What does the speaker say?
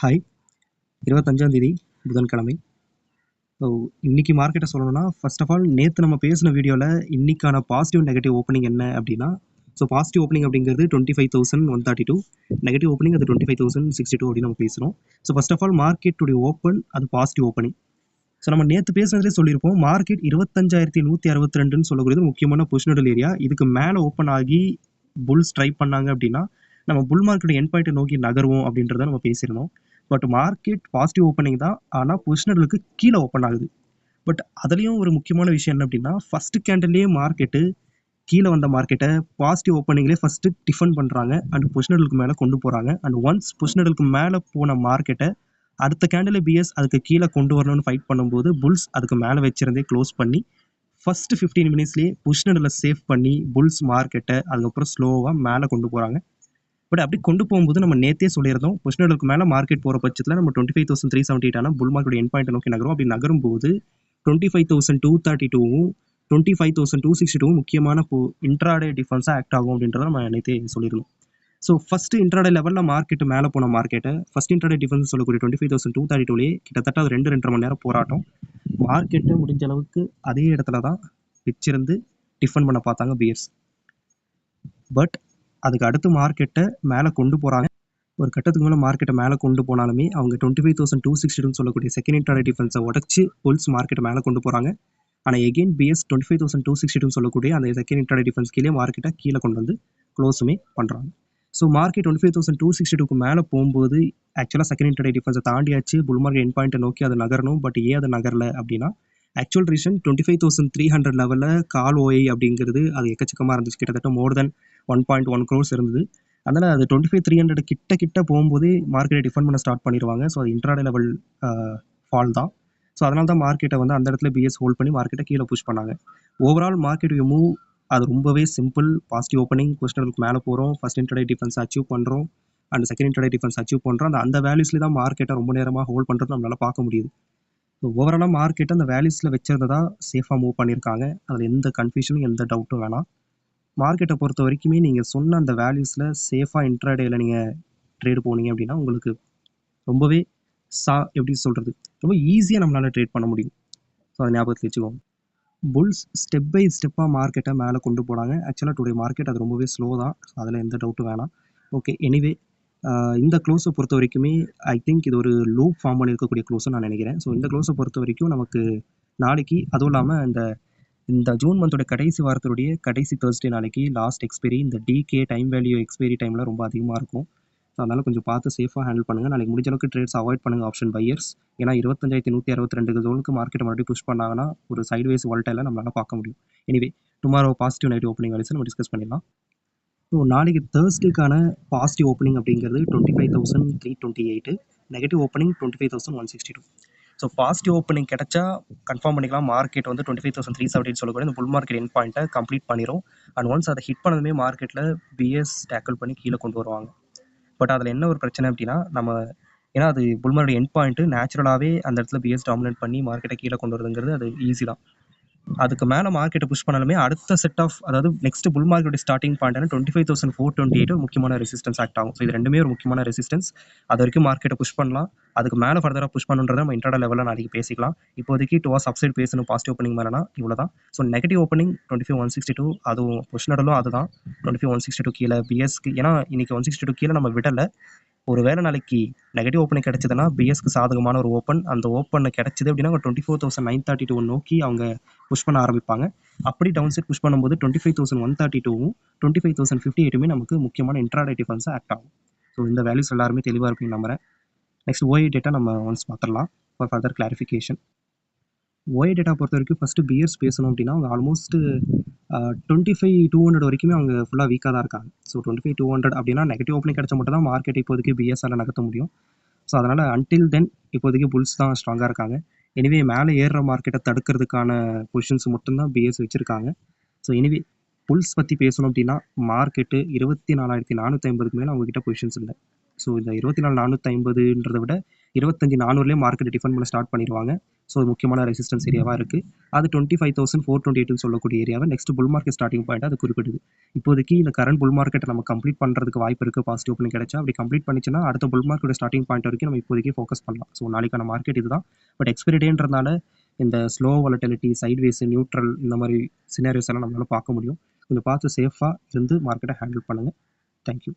Hi 25ஆம் தேதி புதன்கிழமை. So இன்னைக்கு மார்க்கெட்டை சொல்லணும்னா ஃபர்ஸ்ட் ஆஃப் ஆல் நேற்று நம்ம பேசின வீடியோவில் இன்னைக்கான பாசிட்டிவ் நெகட்டிவ் ஓப்பனிங் என்ன அப்படின்னா, ஸோ பாசிட்டிவ் ஓப்பனிங் அப்படிங்கிறது 25,132, நெகட்டிவ் ஓப்பனிங் அது 25,062 அப்படின்னு நம்ம பேசுகிறோம். ஸோ ஃபர்ஸ்ட் ஆஃப் ஆல் மார்க்கெட்டுடைய ஓப்பன் அது பாசிட்டிவ் ஓப்பனிங். ஸோ நம்ம நேற்று பேசுனதுலேயே சொல்லியிருப்போம், மார்க்கெட் 25,162ன்னு சொல்லக்கூடியது முக்கியமான பொசிஷனல் ஏரியா. இதுக்கு மேலே ஓப்பன் ஆகி புல்ஸ் ட்ரை பண்ணாங்க அப்படின்னா நம்ம புல் மார்க்கெட் என் பாயிண்ட்டை நோக்கி நகருவோம் அப்படின்றத நம்ம பேசியிருந்தோம். பட் மார்க்கெட் பாசிட்டிவ் ஓப்பனிங் தான், ஆனால் பொசிஷனலுக்கு கீழே ஓப்பன் ஆகுது. பட் அதுலேயும் ஒரு முக்கியமான விஷயம் என்ன அப்படின்னா, ஃபர்ஸ்ட் கேண்டல்லே மார்க்கெட்டு கீழே வந்த மார்க்கெட்டை பாசிட்டிவ் ஓப்பனிங்லேயே ஃபஸ்ட்டு டிஃபன் பண்ணுறாங்க அண்ட் பொசிஷனலுக்கு மேலே கொண்டு போகிறாங்க. அண்ட் ஒன்ஸ் பொசிஷனலுக்கு மேலே போன மார்க்கெட்டை அடுத்த கேண்டில் பிஎஸ் அதுக்கு கீழே கொண்டு வரணும்னு ஃபைட் பண்ணும்போது புல்ஸ் அதுக்கு மேலே வச்சிருந்தே க்ளோஸ் பண்ணி ஃபர்ஸ்ட் 15 மினிட்ஸ்லேயே பொசிஷனலில் சேவ் பண்ணி புல்ஸ் மார்க்கெட்டை அதுக்கப்புறம் ஸ்லோவாக மேலே கொண்டு போகிறாங்க. பட் அப்படி கொண்டு போகும்போது நம்ம நேற்றே சொல்லியிருந்தோம், பொசிஷனலுக்கு மேலே மார்க்கெட் போகிற பட்சத்தில் நம்ம 25,378 ஆனால் புல் மார்க்கெட் என் பாயிண்ட் நோக்கி நகரும். அப்படி நகரும்போது 25,232வும் 25,262வும் முக்கியமான இன்ட்ராடே டிஃபென்ஸாக ஆக்ட் ஆகும் அப்படின்றத நம்ம நேற்றே சொல்லியிருந்தோம். ஸோ ஃபர்ஸ்ட் இன்ட்ராடே லெவலில் மார்க்கெட் மேலே போன மார்க்கெட்டை ஃபர்ஸ்ட் இன்ட்ராடே டிஃபென்ஸ் சொல்லக்கூடிய 25,232லேயே கிட்டத்தட்ட அது 2-2.5 மணி நேரம் போராட்டம். மார்க்கெட்டை முடிஞ்ச அளவுக்கு அதே இடத்துல தான் வச்சிருந்து டிஃபன் பண்ண பார்த்தாங்க பியர்ஸ். பட் அதுக்கு அடுத்து மார்க்கெட்டை மேலே கொண்டு போகிறாங்க. ஒரு கட்டத்துக்கு மேலே மார்க்கெட்டை மேலே கொண்டு போனாலுமே அவங்க 25,262 சொல்லக்கூடிய செகண்ட் இன்ட்ராடே டிஃபென்ஸை உடச்சி புல்ஸ் மார்க்கெட்டை மேலே கொண்டு போகிறாங்க. ஆனால் எகெயின் பிஎஸ் 25,262 சொல்லக்கூடிய அந்த செகண்ட் இன்ட்ராடே டிஃபென்ஸ் கீழே மார்க்கெட்டை கீழே கொண்டு வந்து க்ளோஸுமே பண்ணுறாங்க. ஸோ மார்க்கெட் 25,262க்கு மேலே போகும்போது ஆக்சுவலாக செகண்ட் இன்ட்ராடே டிஃபென்ஸை தாண்டியாச்சு, புல் மார்க்கெட் என் பாயிண்ட்டை நோக்கி அது நகரணும். பட் ஏன் அது நகரல அப்படின்னா, ஆக்சுவல் ரீசன் 25,300 லெவலில் கால் ஓஐ அப்படிங்கிறது அது எக்கச்சக்கமாக இருந்துச்சு. கிட்டத்தட்ட மோர் தென் 1.1 crores இருந்தது. அதனால் அது 25,300 கிட்ட போகும்போதே மார்க்கெட்டை டிஃபன் பண்ண ஸ்டார்ட் பண்ணிடுவாங்க. ஸோ அது இன்ட்ராடே லெவல் ஃபால் தான். ஸோ அதனால தான் மார்க்கெட்டை வந்து அந்த இடத்துல பிஎஸ் ஹோல்ட் பண்ணி மார்க்கெட்டை கீழே புஷ் பண்ணாங்க. ஓவரால் மார்க்கெட் மூவ் அது ரொம்பவே சிம்பிள். பாசிட்டிவ் ஓப்பனிங், பொசிஷனலுக்கு மேலே போகிறோம், ஃபர்ஸ்ட் இன்ட்ராடே டிஃபென்ஸ் அச்சீவ் பண்ணுறோம் and second intraday defence achieve பண்ணுறோம். அந்த வேல்யூஸ்லேயே தான் மார்க்கெட்டை ரொம்ப நேரமாக ஹோல்ட் பண்ணுறது நம்மளால் பார்க்க முடியுது. ஸோ ஓவராலாக மார்க்கெட்டை அந்த வேல்யூஸில் வச்சிருந்ததா சேஃபாக மூவ் பண்ணியிருக்காங்க. அதில் எந்த கன்ஃபியூஷனும் எந்த டவுட்டும் வேணாம். மார்க்கெட்டை பொறுத்த வரைக்குமே நீங்கள் சொன்ன அந்த வேல்யூஸில் சேஃபாக இன்ட்ராடேயில் நீங்கள் ட்ரேடு போனீங்க அப்படின்னா உங்களுக்கு ரொம்பவே எப்படி சொல்கிறது, ரொம்ப ஈஸியாக நம்மளால் ட்ரேட் பண்ண முடியும். ஸோ அதை ஞாபகத்தில் வச்சுக்கோங்க. புல்ஸ் ஸ்டெப் பை ஸ்டெப்பாக மார்க்கெட்டை மேலே கொண்டு போனாங்க. ஆக்சுவலாக டுடே மார்க்கெட் அது ரொம்பவே ஸ்லோ தான். ஸோ அதில் எந்த டவுட்டும் வேணாம். ஓகே, எனிவே இந்த க்ளோஸை பொறுத்த வரைக்குமே ஐ திங்க் இது ஒரு லூப் ஃபார்ம் பண்ணியிருக்கக்கூடிய க்ளோஸை நான் நினைக்கிறேன். ஸோ இந்த க்ளோஸை பொறுத்த வரைக்கும் நமக்கு நாளைக்கு, அதுவும் இல்லாமல் இந்த ஜூன் மந்தோட கடைசி வாரத்துடைய கடைசி தேர்ஸ்டே நாளைக்கு லாஸ்ட் எக்ஸ்பைரி, இந்த டிகே டைம் வேல்யூ எக்ஸ்பைரி டைமில் ரொம்ப அதிகமாக இருக்கும். ஸோ அதனால் கொஞ்சம் பார்த்து சேஃபாக ஹேண்டில் பண்ணுங்கள். நாளைக்கு முடிஞ்ச அளவுக்கு ட்ரேட்ஸ் அவாய்ட் பண்ணுங்கள் ஆப்ஷன் பையர்ஸ். ஏன்னா 25,162 ஜோனுக்கு மார்க்கெட் மறுபடியும் புஷ் பண்ணாங்கன்னா ஒரு சைட்வேஸ் வால்டைல நம்மளால் பார்க்க முடியும். Anyway tomorrow positive negative opening values நம்ம டிஸ்கஸ் பண்ணிடலாம். ஸோ நாளைக்கு தேர்ஸ்டேக்கான பாசிட்டிவ் ஓப்பனிங் அப்படிங்கிறது 25,328, negative opening 25,162. So positive opening கிடைச்சா கன்ஃபார்ம் பண்ணிக்கலாம், மார்க்கெட் வந்து 25,378 சொல்லக்கூடிய இந்த புல் மார்க்கெட் என் பாயிண்ட்டை கம்ப்ளீட் பண்ணிடும். அண்ட் ஒன்ஸ் அதை ஹிட் பண்ணதுமே மார்க்கெட்டில் பிஎஸ் டேக்கிள் பண்ணி கீழே கொண்டு வருவாங்க. பட் அதில் என்ன ஒரு பிரச்சனை அப்படின்னா, ஏன்னா அது புல் மார்க்கெட் என் பாயிண்ட்டு நேச்சுரலாகவே அந்த இடத்துல பிஎஸ் டாமினேட் பண்ணி மார்க்கெட்டை கீழே கொண்டு வருதுங்கிறது அது ஈஸி தான். அதுக்கு மேலே மார்க்கெட்டை புஷ் பண்ணாலுமே அடுத்த செட் ஆஃப், அதாவது next bull market starting point 25,428 ஒரு முக்கியமான ரெசிஸ்டன்ஸ் ஆக்ட் ஆகும். ஸோ இது ரெண்டுமே ஒரு முக்கியமான ரெசிஸ்டன்ஸ். அது வரைக்கும் மார்க்கெட்டை புஷ் பண்ணலாம். அதுக்கு மேலே ஃபர்தராக புஷ் பண்ணுன்றதை நம்ம இன்ட்ராடே லெவலில் நாளைக்கு பேசிக்கலாம். இப்போதைக்கு டுவாஸ் அப்சைட் பேசணும் பாசிட்டிவ் ஓப்பனிங் மேலேனா இவ்வளோ தான். ஸோ நெகட்டிவ் ஓப்பனிங் 25,162, அதுவும் பொசிஷனலும் அதுதான் 25,162 கீழே பிஎஸ்க்கு. ஏன்னா இன்னைக்கு 162 கீழே நம்ம விடலை. ஒருவேளை நாளைக்கு நெகட்டிவ் ஓப்பனிங் கிடைச்சதுன்னா பிஎஸ்க்கு சாதகமான ஒரு ஓப்பன், அந்த ஓப்பன் கிடைச்சது அப்படின்னா 24,932 நோக்கி அவங்க புஷ் பண்ண ஆரம்பிப்பாங்க. அப்படி டவுன் சைட் புஷ் பண்ணும்போது 25,132வும் 25,058மே நமக்கு முக்கியமான இன்ட்ராடே டிஃபென்ஸாக ஆக்ட் ஆகும். ஸோ இந்த வேல்யூஸ் எல்லாருமே தெளிவாக இருப்பீங்க நம்புறேன். நெக்ஸ்ட் ஓஐ டேட்டா நம்ம ஒன்ஸ் பார்த்துடலாம் ஃபார் ஃபர்தர் கிளாரிஃபிகேஷன். ஓஐ டேட்டா பொறுத்த வரைக்கும் ஃபஸ்ட்டு பியர்ஸ் பேசணும் அப்படின்னா அவங்க ஆல்மோஸ்ட் 25,200 வரைக்குமே அவங்க ஃபுல்லாக வீக்காக தான் இருக்காங்க. ஸோ 25,200 அப்படின்னா நெகட்டிவ் ஓப்பனிங் கிடைச்ச மட்டும் தான் மார்க்கெட் இப்போதைக்கு பிஎஸ்ஆல நகர்த்த முடியும். ஸோ அதனால் அன்டில் தென் இப்போதைக்கு புல்ஸ் தான் ஸ்ட்ராங்காக இருக்காங்க. எனிவே மேலே ஏறுற மார்க்கெட்டை தடுக்கிறதுக்கான பொசிஷன்ஸ் மட்டும்தான் பிஎஸ் வச்சுருக்காங்க. ஸோ எனிவே புல்ஸ் பற்றி பேசணும் அப்படின்னா மார்க்கெட்டு 24,450க்கு மேலே அவங்ககிட்ட பொசிஷன்ஸ் இல்லை. ஸோ இந்த 24,450ன்றதை விட 25,400லேயே மார்க்கெட்டை டிஃபெண்ட் பண்ண ஸ்டார்ட் பண்ணிடுவாங்க. ஸோ முக்கியமான ரெசிஸ்டன்ஸ் ஏரியாவாக இருக்குது. அது 25,428 சொல்லக்கூடிய ஏரியாவை next bull market starting point அது குறிப்பிடுது. இப்போதைக்கு இந்த கரண்ட் புல் மார்க்கெட்டை நம்ம கம்ப்ளீட் பண்ணுறதுக்கு வாய்ப்பு இருக்குது. பாசிட்டிவ் ஓப்பனிங் கிடைச்சா அப்படி கம்ப்ளீட் பண்ணிச்சுன்னா அடுத்த புல் மார்க்கெட் ஸ்டார்டிங் பாயிண்ட் வரைக்கும் நம்ம இப்போதைக்கு ஃபோக்கஸ் பண்ணலாம். ஸோ நாளைக்கான மார்க்கெட் இதுதான். பட் எக்ஸ்பைரி டேன்றதுனால இந்த ஸ்லோ வாலட்டிலிட்டி, சைட்வேஸ், நியூட்ரல் இந்த மாதிரி சினாரியோஸ் எல்லாம் நம்மளால பார்க்க முடியும். கொஞ்சம் பார்த்து சேஃபாக இருந்து மார்க்கெட்டை ஹேண்டில் பண்ணுங்கள். தேங்க்யூ.